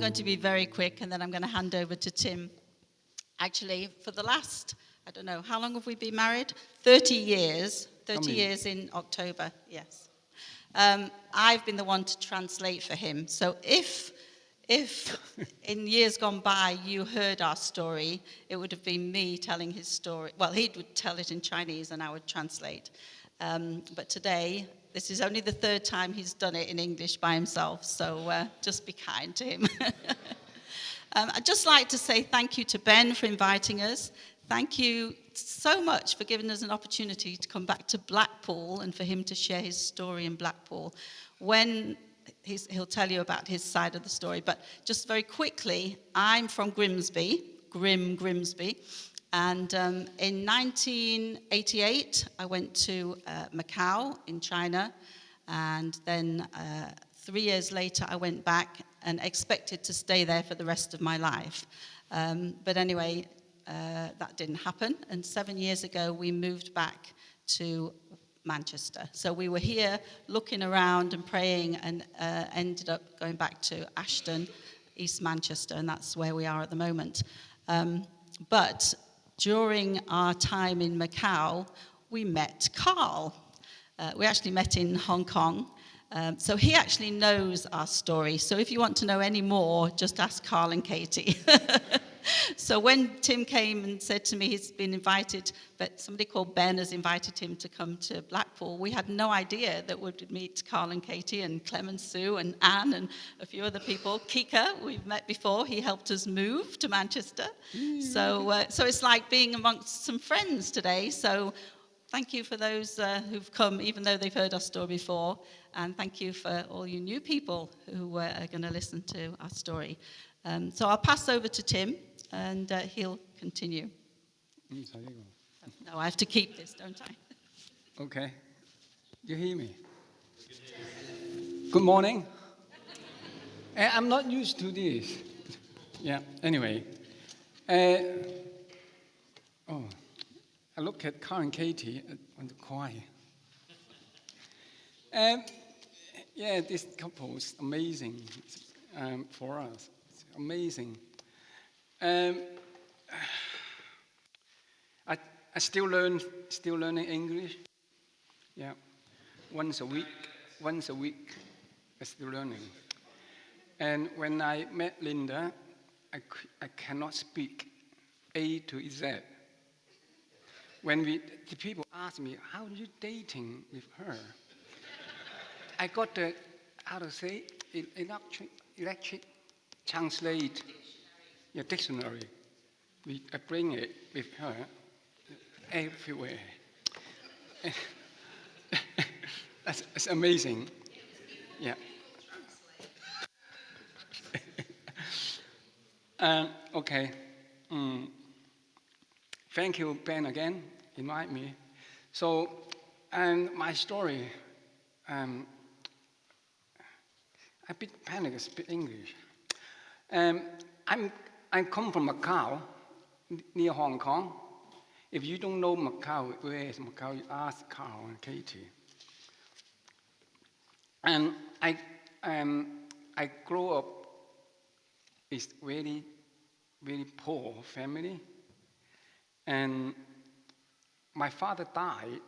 going to be very quick, and then I'm going to hand over to Tim. Actually, for the last, I don't know, how long have we been married? 30 years. 30 years in October, yes. I've been the one to translate for him. So if in years gone by you heard our story, it would have been me telling his story. Well, he would tell it in Chinese and I would translate. But today, this is only the third time he's done it in English by himself, so just be kind to him. I'd just like to say thank you to Ben for inviting us. Thank you so much for giving us an opportunity to come back to Blackpool and for him to share his story in Blackpool. When he'll tell you about his side of the story, but just very quickly, I'm from Grimsby, Grimsby, and in 1988, I went to Macau in China, and then 3 years later, I went back and expected to stay there for the rest of my life. But anyway, that didn't happen, and 7 years ago, we moved back to Manchester. So we were here looking around and praying and ended up going back to Ashton, East Manchester, and that's where we are at the moment. But during our time in Macau, we met Carl. We actually met in Hong Kong. So he actually knows our story. So if you want to know any more, just ask Carl and Katie. So when Tim came and said to me he's been invited, but somebody called Ben has invited him to come to Blackpool, we had no idea that we would meet Carl and Katie and Clem and Sue and Anne and a few other people. Kika, we've met before. He helped us move to Manchester. So it's like being amongst some friends today. So thank you for those who've come, even though they've heard our story before. And thank you for all you new people who are going to listen to our story. So I'll pass over to Tim, and he'll continue. No, I have to keep this, don't I? Okay. You hear me? Good morning. I'm not used to this. Yeah, anyway. I look at Carl and Katie on the choir. Yeah, this couple is amazing for us. It's amazing. I still learning English. Yeah, once a week, I'm still learning. And when I met Linda, I cannot speak A to Z. When the people ask me, how are you dating with her? I got the, how to say, electric translate, dictionary. I bring it with her everywhere. That's amazing. Yeah. Okay. Thank you, Ben, again. Invite me. So, and my story. I bit panic to speak English. I come from Macau, near Hong Kong. If you don't know Macau, where is Macau? You ask Carl and Katie. And I grew up with very, very poor family, and my father died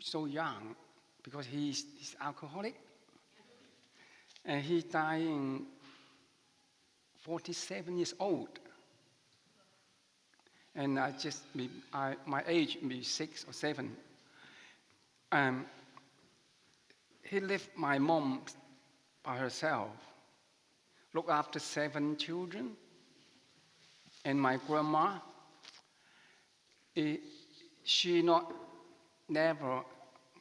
so young because he's alcoholic, and he died in 47 years old. And my age maybe 6 or 7. He left my mom by herself, looked after 7 children, and my grandma. She never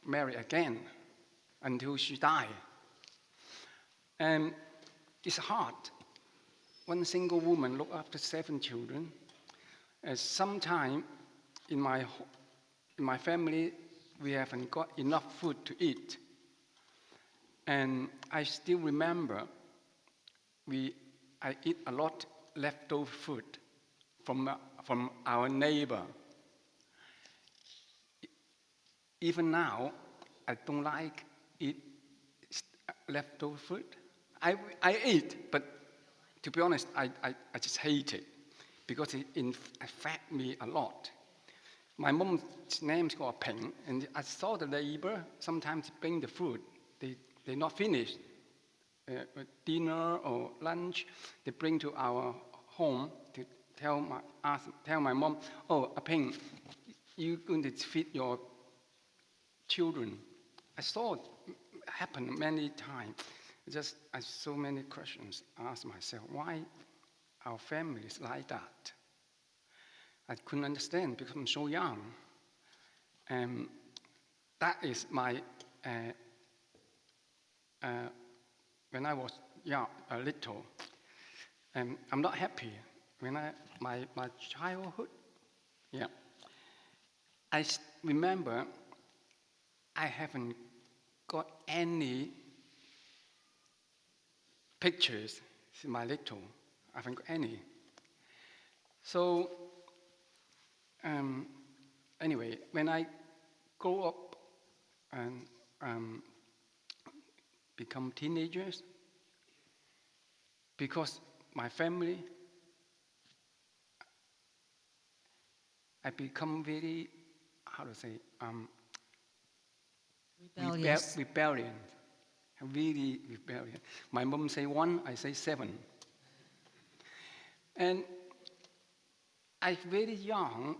married again until she died. And it's hard. One single woman looked after 7 children. Sometime in my family, we haven't got enough food to eat. And I still remember I eat a lot leftover food from our neighbor. Even now, I don't like eat leftover food. I eat, but to be honest, I just hate it because it affects me a lot. My mom's name's called Ping, and I saw the neighbor sometimes bring the food. They not finished dinner or lunch. They bring to our home to tell my mom, oh, Ping, you're going to feed your children. I saw it happen many times. I so many questions. I asked myself, why our family is like that? I couldn't understand because I'm so young. That is my, when I was young, little, I'm not happy. My childhood, yeah. Remember, I haven't got any pictures in my little. I haven't got any. So, anyway, when I grow up and become teenagers, because my family, I become very, how to say, Rebellious. rebellion. Really rebellion. My mom say 1, I say 7. And I very young,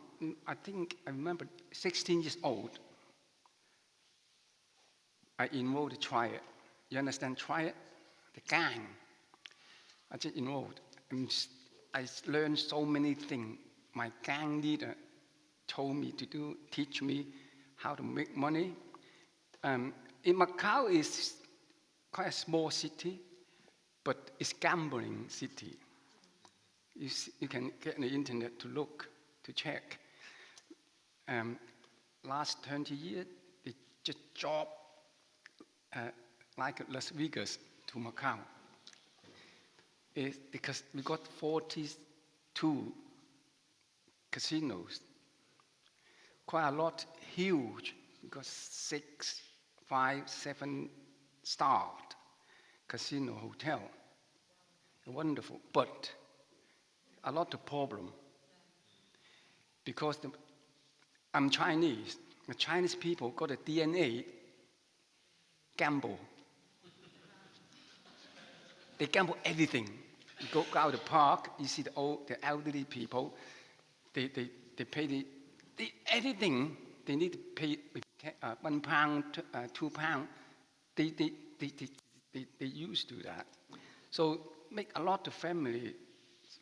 I think I remember 16 years old, I enrolled to try it. You understand, try it? The gang. I just enrolled. And I learned so many things. My gang leader told me to do, teach me how to make money. In Macau is quite a small city, but it's gambling city. You can get on the internet to look, to check. Last 20 years, they just dropped like Las Vegas to Macau. It's because we got 42 casinos. Quite a lot, huge. We got 6, 5, 7 starred casino hotel. Wonderful, but a lot of problem. Because I'm Chinese. The Chinese people got a DNA gamble. They gamble everything. You go out the park, you see the elderly people, they pay everything. They need to pay £1, £2. They used to that. So make a lot of family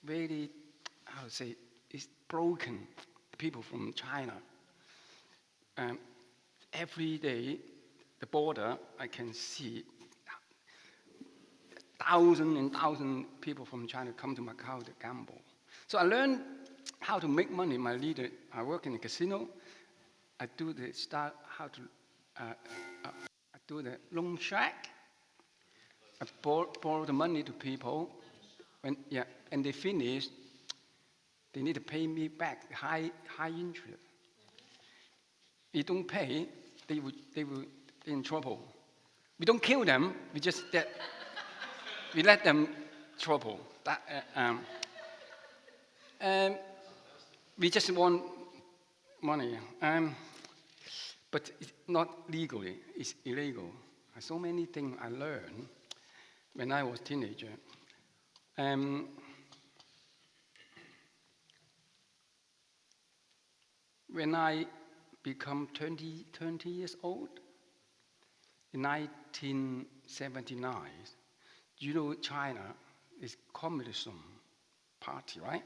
very, how to say, is broken. People from China. Every day, the border, I can see thousands and thousands of people from China come to Macau to gamble. So I learned how to make money. My leader, I work in a casino. I do the I do the loan shark. I borrow the money to people. And they finish, they need to pay me back high interest. You don't pay, they will in trouble. We don't kill them. We let them trouble. We just want money. But it's not legally. It's illegal. So many things I learned when I was a teenager. When I become 20 years old, in 1979, you know China is communism party, right?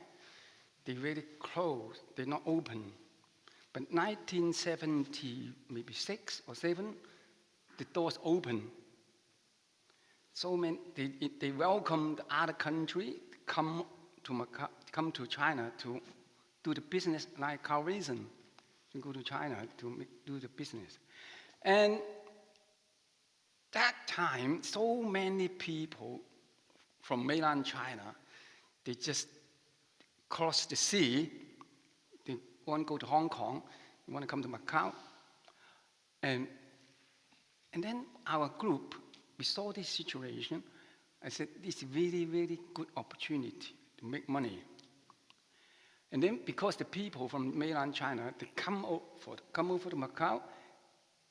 They really closed, they're not open. But 1970, maybe 6 or 7, the doors open. So many, they welcomed other country come to China to do the business like our reason. You go to China to do the business. And that time, so many people from mainland China, they just cross the sea. They want to go to Hong Kong, they want to come to Macau. And then our group, we saw this situation. I said, this is really, really good opportunity to make money. And then because the people from mainland China, they come over to Macau,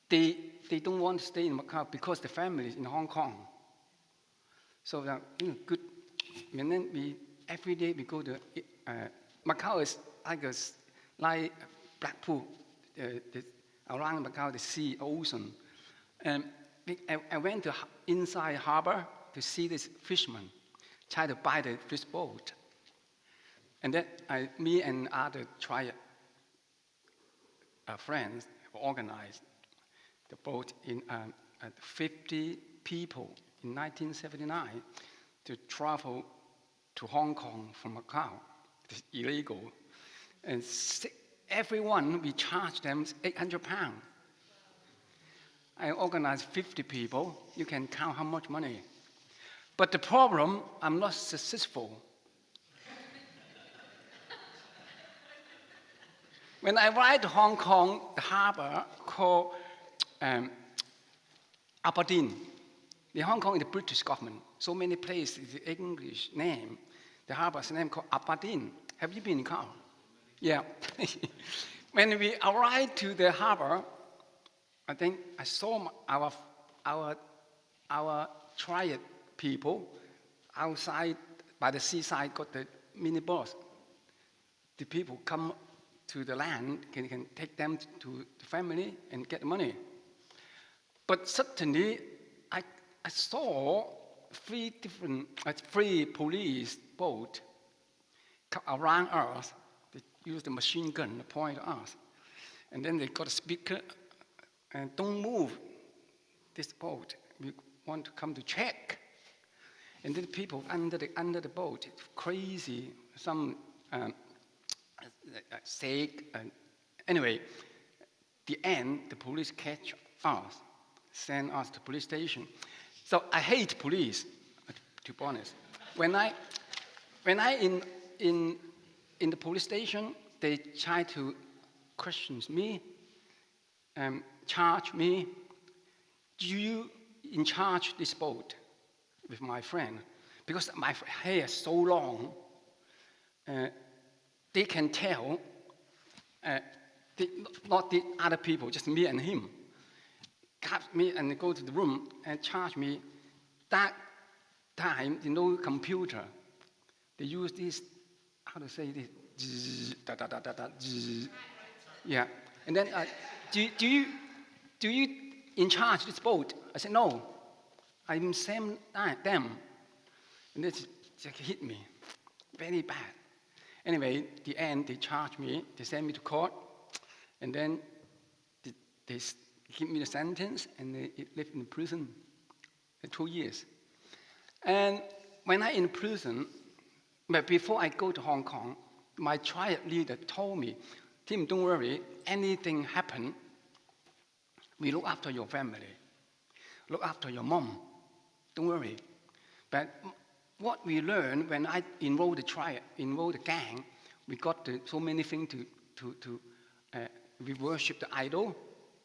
they don't want to stay in Macau because the family is in Hong Kong. So that, good. And then every day we go to, Macau is like Blackpool, around Macau, the sea, ocean. And I went to inside harbor to see this fisherman, try to buy the fish boat. And then me and other friends organized the boat in 50 people in 1979 to travel to Hong Kong from Macau. It's illegal. And everyone, we charged them £800. I organized 50 people. You can count how much money. But the problem, I'm not successful. When I arrived to Hong Kong, the harbor called Aberdeen. The Hong Kong is the British government. So many places, the English name. The harbor's name called Aberdeen. Have you been in Macau? Yeah. When we arrived to the harbor, I think I saw our triad people outside by the seaside got the minibus. The people come to the land, can take them to the family and get money. But suddenly, I saw three police boats come around us. They used the machine gun to point at us. And then they got a speaker, and don't move this boat. We want to come to check. And then people under the boat, it's crazy, some sick. Anyway, the end, the police catch us, send us to police station. So I hate police, to be honest. When I in the police station, they try to question me, charge me. Do you in charge this boat with my friend? Because my hair is so long, they can tell, not the other people, just me and him. Cut me and go to the room and charge me. That time, computer. They use this, how to say this, yeah. And then, do you in charge this boat? I said, no, I'm same them. And they just hit me, very bad. Anyway, the end, they charged me, they sent me to court, and then they give me the sentence, and they lived in prison for 2 years. And when I in prison, but before I go to Hong Kong, my trial leader told me, Tim, don't worry, anything happen, we look after your family, look after your mom, don't worry. But what we learned when I enrolled the gang, we got so many things we worship the idol,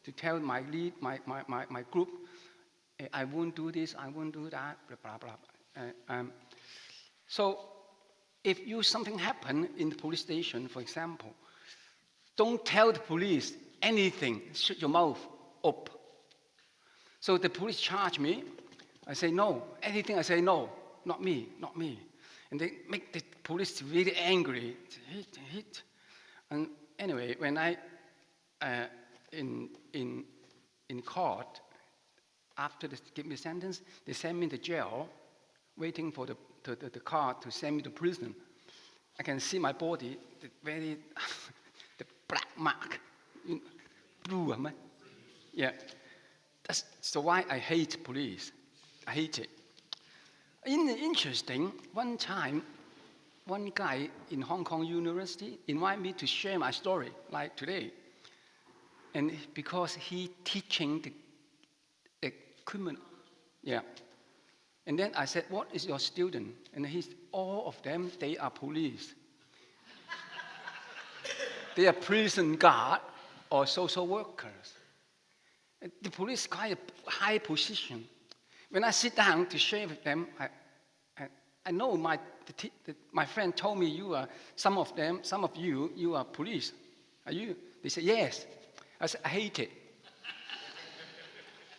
to tell my group, I won't do this, I won't do that, blah, blah, blah. So if something happen in the police station, for example, don't tell the police anything, shut your mouth up. So the police charge me, I say no, anything I say no, not me. And they make the police really angry, hit. And anyway, when I, in court, after they give me a sentence, they send me to jail, waiting for the car to send me to prison. I can see my body, the black mark, blue, yeah. That's so why I hate police. I hate it. Interesting, one time, one guy in Hong Kong University invited me to share my story, like today. And because he teaching the criminal, yeah. And then I said, what is your student? And all of them, they are police. They are prison guard or social workers. And the police quite a high position. When I sit down to share with them, I know my friend told me some of you, you are police. Are you? They said, yes. I said, I hate it.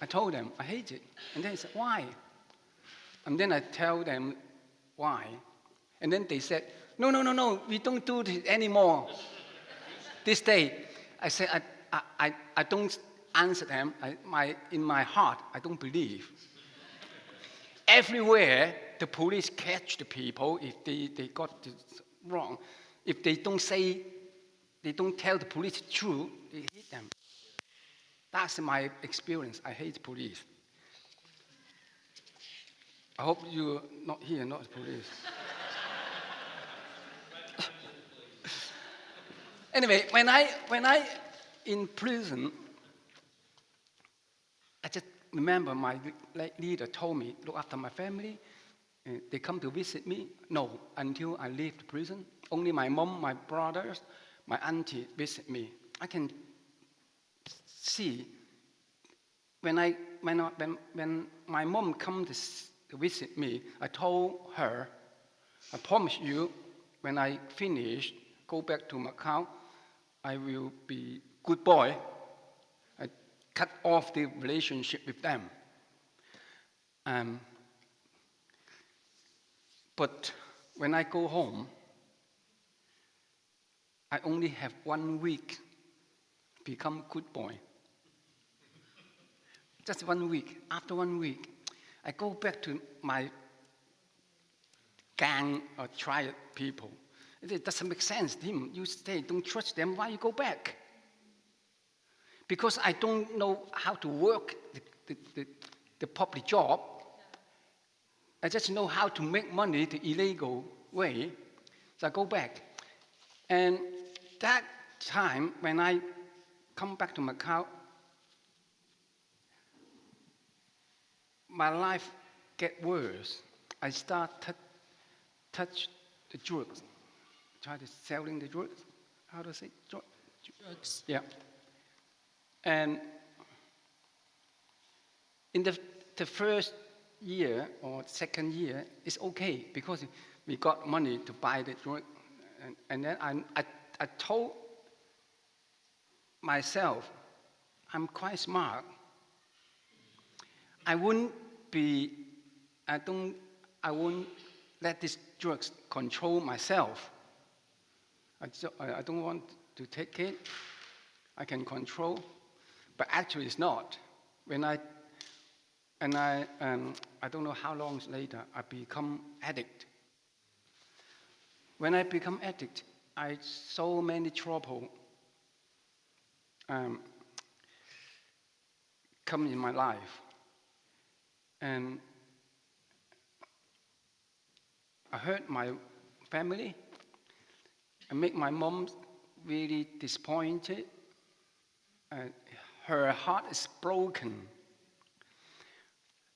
I told them, I hate it. And they said, why? And then I tell them why. And then they said, no, we don't do this anymore. This day, I said, I don't answer them. In my heart, I don't believe. Everywhere, the police catch the people if they got this wrong. If they don't tell the police the truth, they hit them. That's my experience. I hate police. I hope you're not here, not police. Anyway, when I in prison, I just remember my leader told me, look after my family. They come to visit me. No, until I leave the prison, only my mom, my brothers, my auntie visit me. I can see when my mom comes to visit me, I told her, I promise you, when I finish, go back to Macau, I will be good boy. I cut off the relationship with them. But when I go home, I only have 1 week to become good boy. Just 1 week. After 1 week, I go back to my gang or triad people. It doesn't make sense, Tim. You stay, don't trust them, why you go back? Because I don't know how to work the public job. I just know how to make money the illegal way. So I go back. And that time, when I come back to Macau, my life get worse. I start touch the drugs, try to selling the drugs. How to say Drugs. Yeah. And in the first year or second year, it's okay because we got money to buy the drug. And then I told myself, I'm quite smart. I won't let these drugs control myself. I don't want to take it. I can control, but actually it's not. I don't know how long later I become addict. When I become addict, I so many trouble come in my life, and I hurt my family. I make my mom really disappointed. Her heart is broken.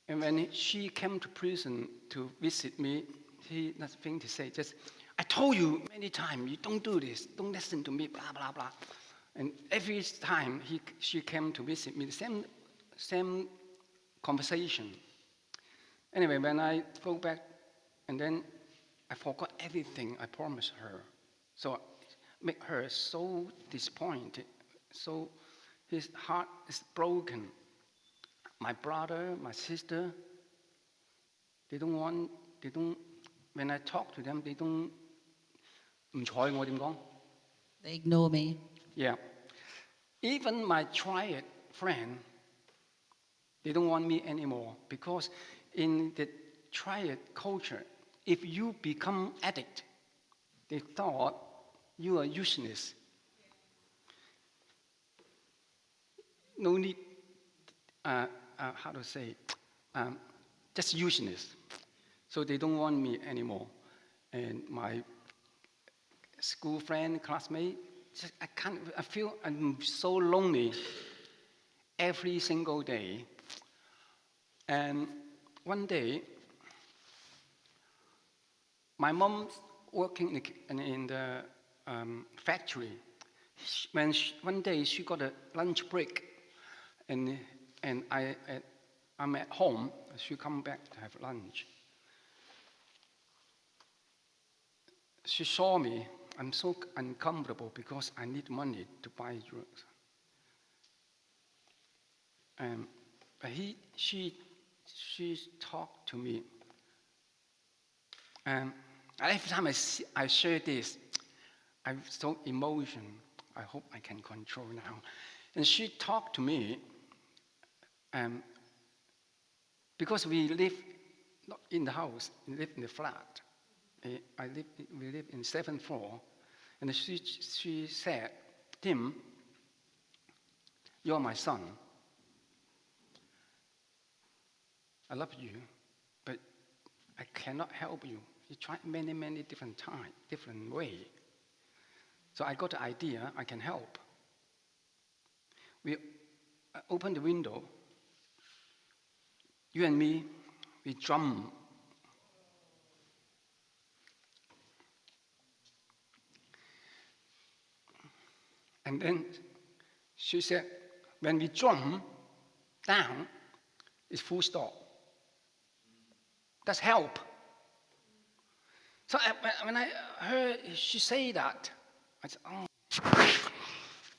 And when she came to prison to visit me, she nothing to say, just, I told you many times, you don't do this, don't listen to me, blah, blah, blah. And every time she came to visit me, the same conversation. Anyway, when I go back, and then I forgot everything I promised her. So I make her so disappointed. So his heart is broken. My brother, my sister, when I talk to them, they don't, 唔睬我點講? They ignore me. Yeah. Even my triad friend, they don't want me anymore because in the triad culture, if you become addict, they thought you are useless. No need, how to say, just useless. So they don't want me anymore. And my school friend, classmate, I feel I'm so lonely every single day. And one day, my mom's working in the factory. One day she got a lunch break, and I'm at home. She come back to have lunch. she saw me. I'm so uncomfortable because I need money to buy drugs. But she talked to me. Every time I share this, I'm so emotional. I hope I can control now. And she talked to me because we live not in the house, we live in the flat. We live in 7th floor. And she said, Tim, you're my son. I love you, but I cannot help you. You tried many, many different times, different ways. So I got the idea I can help. We opened the window. You and me, we drum. And then she said, when we drum down, it's full stop. That's help. So when I heard she say that, I said, oh.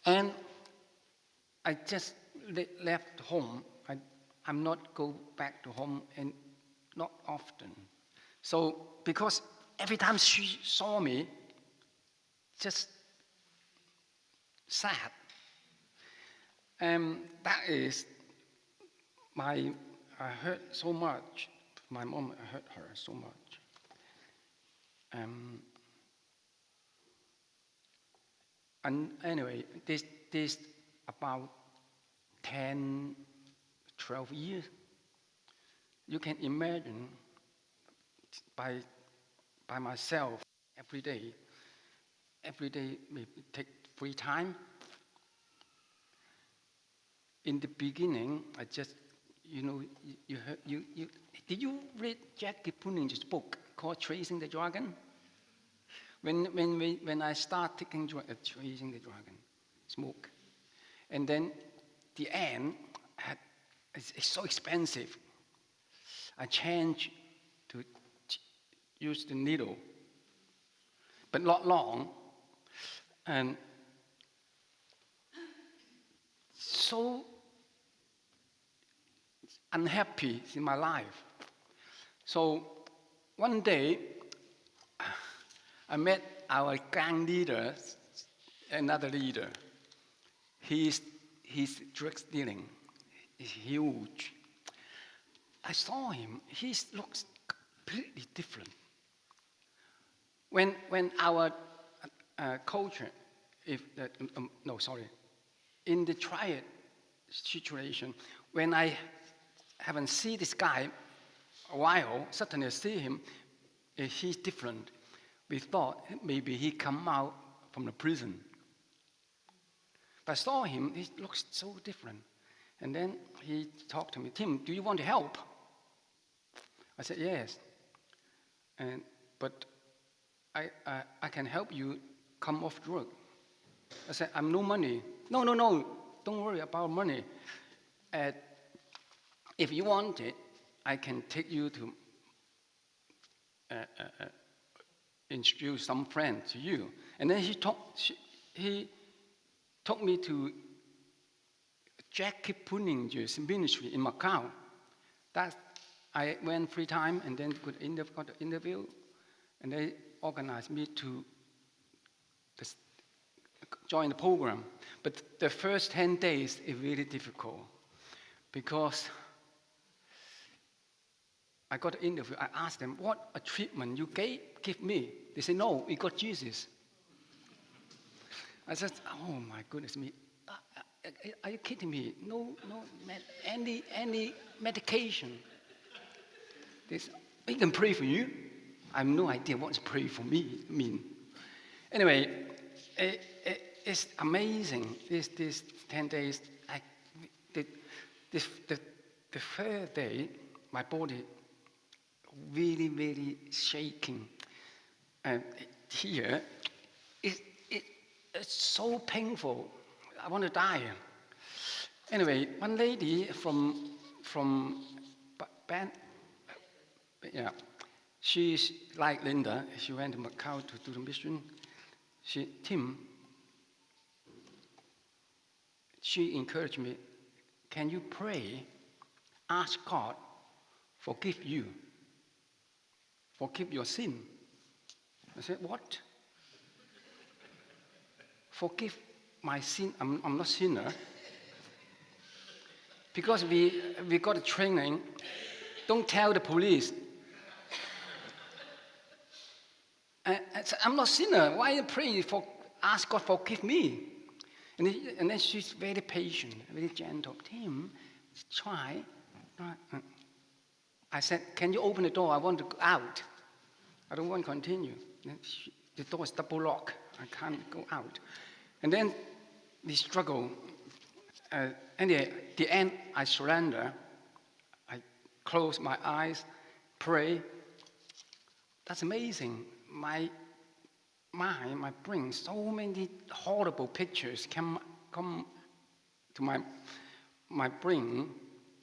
And I just left home. I'm not go back to home, and not often. So because every time she saw me, just sad. That is I hurt so much. My mom hurt her so much. And anyway, this about 10, 12 years. You can imagine by myself every day maybe take free time. In the beginning, I just, did you read Jackie Punin's book called Tracing the Dragon? When I start taking Tracing the Dragon, smoke, and then the end it's so expensive. I changed to use the needle, but not long, and so unhappy in my life. So one day, I met our gang leader, another leader. He's drug dealing. He's huge. I saw him. He looks completely different. When our culture, in the triad situation, when I haven't seen this guy a while, suddenly I see him, he's different. We thought maybe he come out from the prison. But I saw him, he looks so different. And then he talked to me, Tim, do you want to help? I said, yes. But I can help you come off drug. I said, I'm no money. No, don't worry about money. If you want it, I can take you to introduce some friend to you. And then he took me to Jackie Punin's ministry in Macau. That I went 3 times and then got the interview, and they organized me to join the program. But the first 10 days is really difficult because I got an interview. I asked them, what a treatment you give me. They said, no, we got Jesus. I said, oh my goodness me. Are you kidding me? No, any medication. They said, we can pray for you. I have no idea what pray for me mean. Anyway, it's amazing. These 10 days, the 3rd day, my body really, really shaking. And here, it's so painful. I want to die. Anyway, one lady from She's like Linda. She went to Macau to do the mission. Tim, she encouraged me, can you pray, ask God, forgive you, forgive your sin? I said, what? Forgive my sin? I'm not sinner. Because we got a training, don't tell the police. I said, I'm not sinner. Why you pray for, ask God forgive me? And then she's very patient, very gentle. Tim, try. I said, can you open the door? I want to go out. I don't want to continue. The door is double locked. I can't go out. And then we struggle. Anyway, the end, I surrender. I close my eyes, pray. That's amazing. My mind, my brain, so many horrible pictures come to my brain.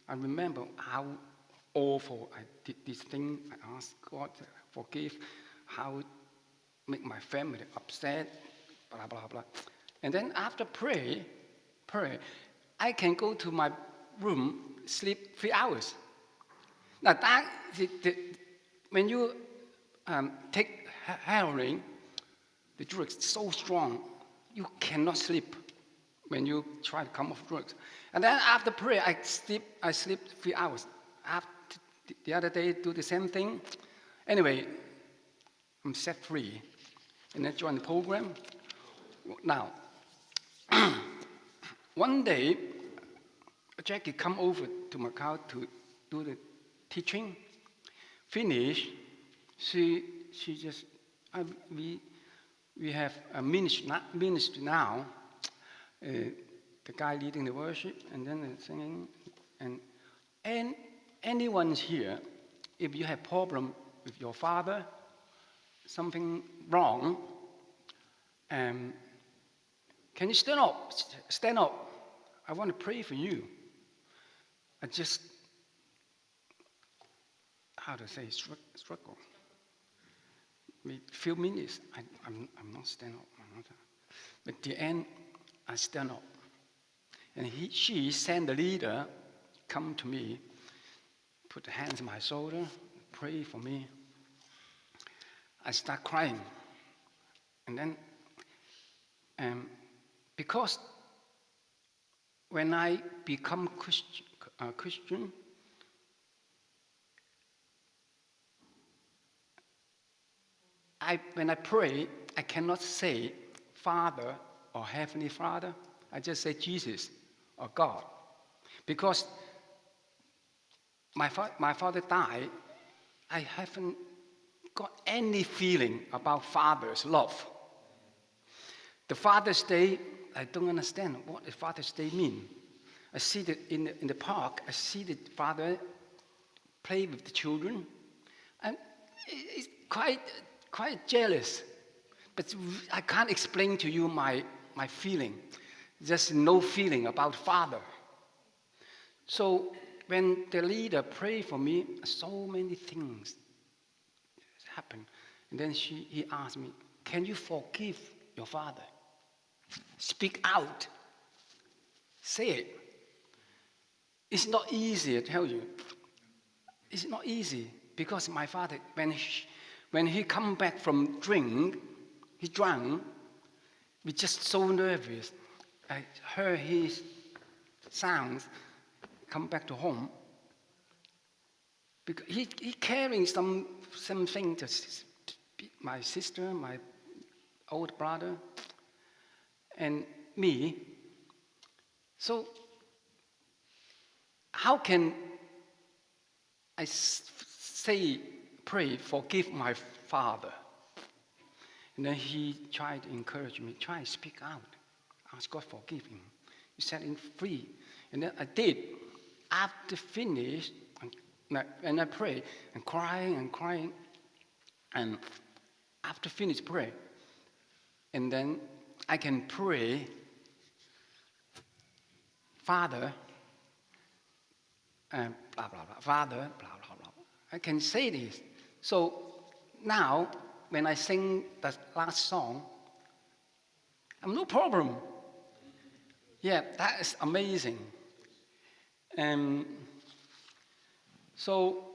I remember how awful I did this thing. I asked God to forgive, how make my family upset, blah, blah, blah. And then after pray, I can go to my room, sleep 3 hours. Now, when you take heroin, the drug is so strong, you cannot sleep when you try to come off drugs. And then after prayer, I sleep 3 hours. After the other day, do the same thing. Anyway, I'm set free. And I joined the program. Now, one day, Jackie come over to Macau to do the teaching. Finish, she just, we have a ministry now. The guy leading the worship, and then the singing. And anyone here, if you have problem with your father, something wrong, can you stand up? Stand up. I want to pray for you. I just, how to say, struggle. Maybe a few minutes, I'm not stand up. But at the end, I stand up. And she sent the leader, come to me, put the hands on my shoulder, pray for me. I start crying. And then, because when I become Christian, when I pray, I cannot say Father or Heavenly Father. I just say Jesus or God. Because my father died, I haven't got any feeling about Father's love. The Father's Day, I don't understand what the Father's Day mean. I see that in the park, I see the father play with the children, and it's quite jealous. But I can't explain to you my feeling. Just no feeling about Father. So when the leader prayed for me, so many things happened. And then he asked me, can you forgive your father? Speak out. Say it. It's not easy, I tell you. It's not easy because my father, when he come back from he drank, we just so nervous. I heard his sounds, come back to home. Because he carrying something to my sister, my old brother, and me. So how can I pray, forgive my father? And then he tried to encourage me, try to speak out. Ask God forgive him. He set him free. And then I did. After finish, and I pray, and crying. And after finish pray, and then I can pray, Father, blah, blah, blah, Father, blah, blah, blah. I can say this. So now, when I sing the last song, I'm no problem. Yeah, that is amazing. Um, so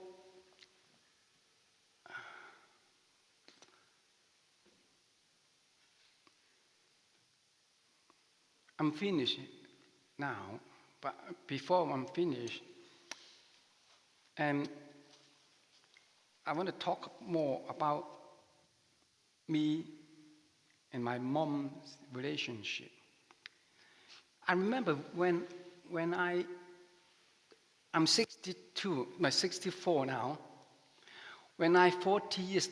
I'm finished now, but before I'm finished, I want to talk more about me and my mom's relationship. I remember when I'm 62, my 64 now. When I 40 years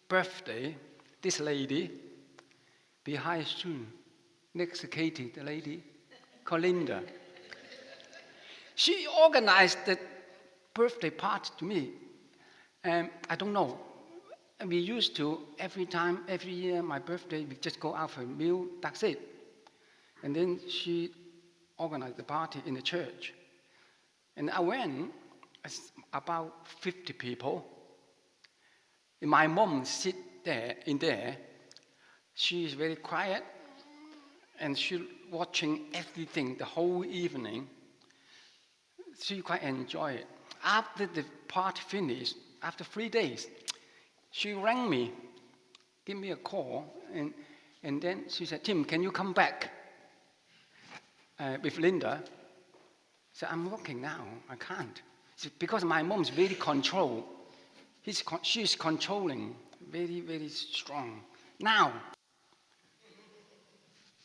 birthday, this lady behind soon, next to Katie, the lady called Linda, she organized the birthday party to me. I don't know. We used to, every year, my birthday, we just go out for a meal, that's it. And then she organized the party in the church. And I went, about 50 people. And my mom sit there, in there. She is very quiet, and she watching everything the whole evening. She quite enjoy it. After the party finished, after 3 days, she rang me, give me a call, and then she said, Tim, can you come back with Linda? I said, I'm working now, I can't. She said, because my mom's very control. She's controlling, very, very strong. Now,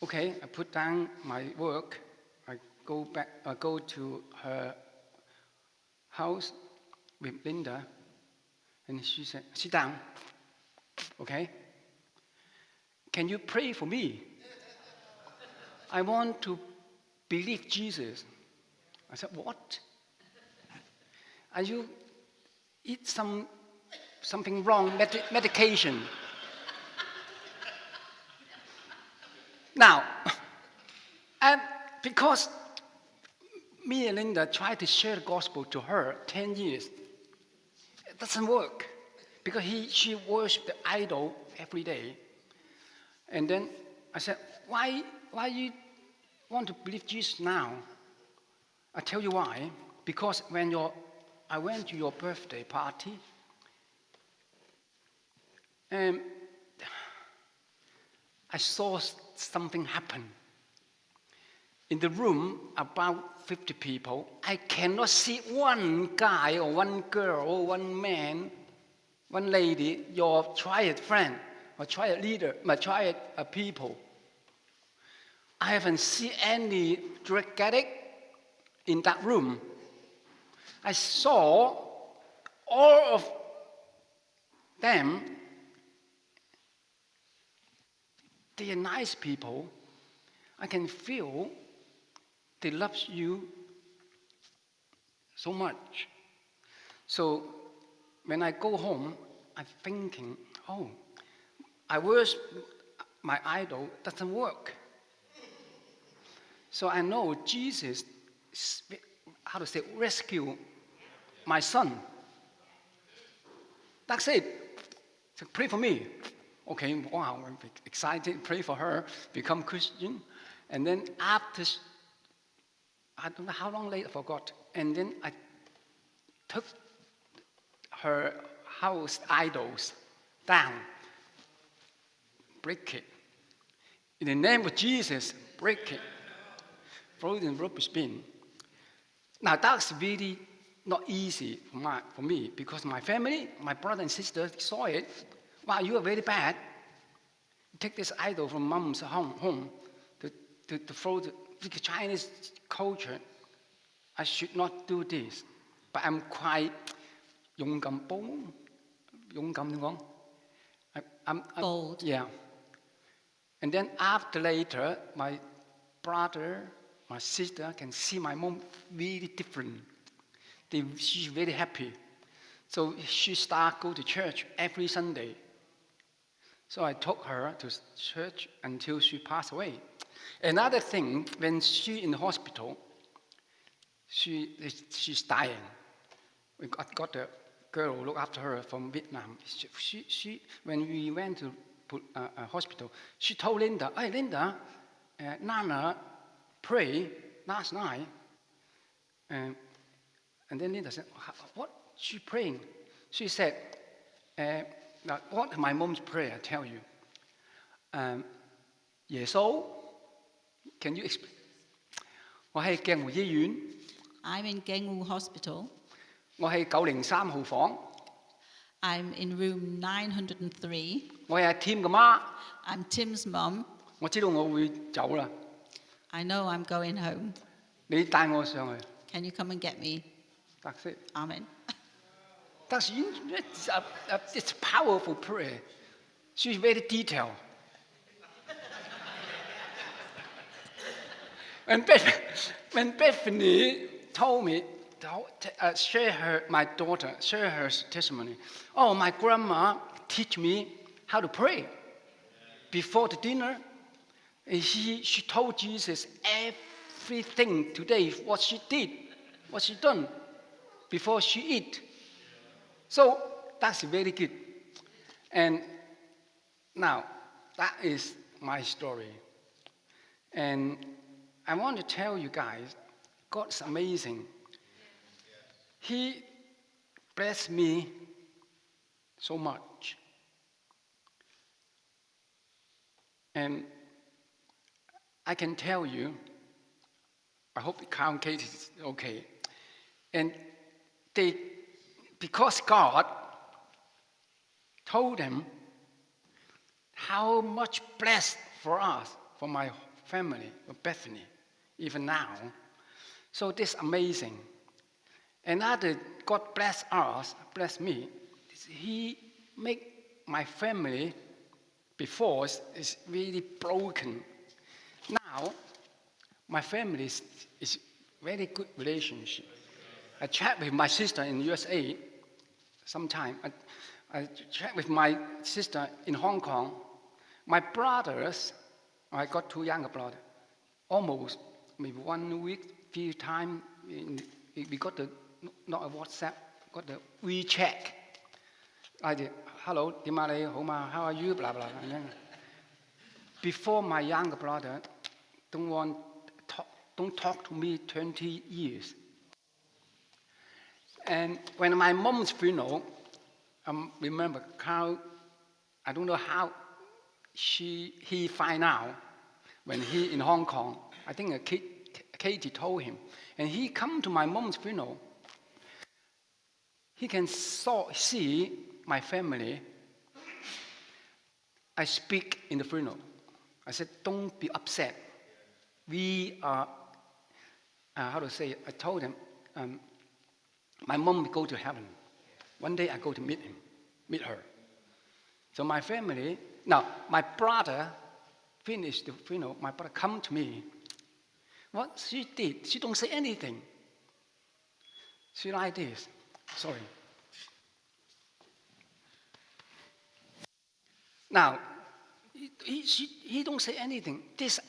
okay, I put down my work. I go to her house with Linda, and she said, sit down, okay? Can you pray for me? I want to believe Jesus. I said, what? Are you eat something wrong, medication? Now, and because me and Linda tried to share the gospel to her 10 years, it doesn't work. Because she worshipped the idol every day. And then I said, why you want to believe Jesus now? I tell you why. Because when I went to your birthday party, and I saw something happen. In the room, about 50 people, I cannot see one guy or one girl or one man, one lady, your triad friend, or triad leader, my triad people. I haven't seen any drug addict in that room. I saw all of them. They are nice people. I can feel they love you so much. So when I go home, I'm thinking, oh, I worship my idol, doesn't work. So I know Jesus, rescue my son. That's it. So pray for me. Okay, wow, I'm excited, pray for her, become Christian. And then after, I don't know how long later, I forgot. And then I took her house idols down, break it. In the name of Jesus, break it. Throw it in the rubbish bin. Now that's really not easy for me because my family, my brother and sister saw it. Wow, you are very bad. Take this idol from mom's home to throw the Chinese culture. I should not do this. But I'm quite 勇敢點講? Bold. Yeah. And then after later, my brother, my sister can see my mom really different. She's very happy. So she started go to church every Sunday. So I took her to church until she passed away. Another thing, when she in the hospital, she's dying. We got the girl look after her from Vietnam. When we went to a hospital, she told Linda, "Hey, Linda, Nana prayed last night." And then Linda said, "What she praying?" She said, "What my mom's prayer I tell you. 耶穌 Can you explain?" 我喺鏡湖醫院， I'm in Gengwu Hospital. 我喺903號房， I'm in room 903. 我係阿 Tim 嘅媽， I'm Tim's mum. 我知道我會走啦， I know I'm going home. 你帶我上去。 Can you come and get me? That's it. Amen. That's it's powerful prayer. She's very detailed. When Bethany told me, share her testimony. Oh, my grandma teach me how to pray before the dinner. And she told Jesus everything today, what she did, what she done before she eat. So that's very good. And now that is my story. And I want to tell you guys, God's amazing. He blessed me so much. And I can tell you, I hope the count case is okay. And because God told them how much blessed for us, for my family, for Bethany, even now. So this is amazing. Another, God bless us, bless me. He make my family before is really broken. Now, my family is very good relationship. I chat with my sister in USA sometime. I chat with my sister in Hong Kong. My brothers, I got 2 younger brothers, almost maybe 1 week, few times, we got the, not a WhatsApp, got the WeChat. I did, hello, how are you, blah, blah, blah. Before my younger brother, don't talk to me 20 years. And when my mom's funeral, remember Carl, I don't know how he find out when he in Hong Kong. I think Katie told him. And he come to my mom's funeral. He can see my family. I speak in the funeral. I said, don't be upset. We are, how to say it? I told him, my mom will go to heaven. One day I go to meet her. So my family, now my brother finished the funeral, my brother come to me. What she did, she don't say anything. She like this, sorry. Now, he don't say anything. This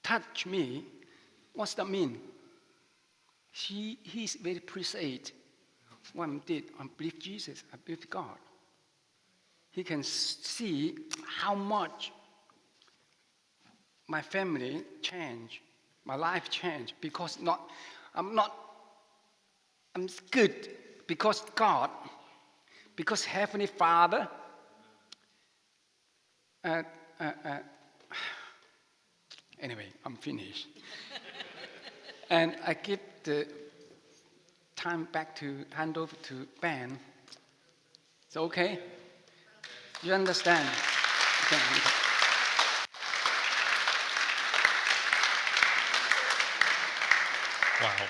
touch me. What's that mean? He's very appreciate what I did. I believe Jesus. I believe God. He can see how much my family changed, my life changed because I'm good because God, because Heavenly Father. Anyway, I'm finished. And I give the time back to hand over to Ben. It's okay? You understand? Okay. Wow.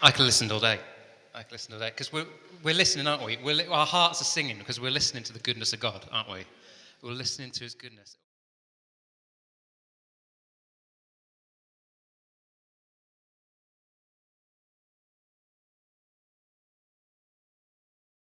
I could listen all day. Because we're listening, aren't we? Our hearts are singing because we're listening to the goodness of God, aren't we? We're listening to His goodness.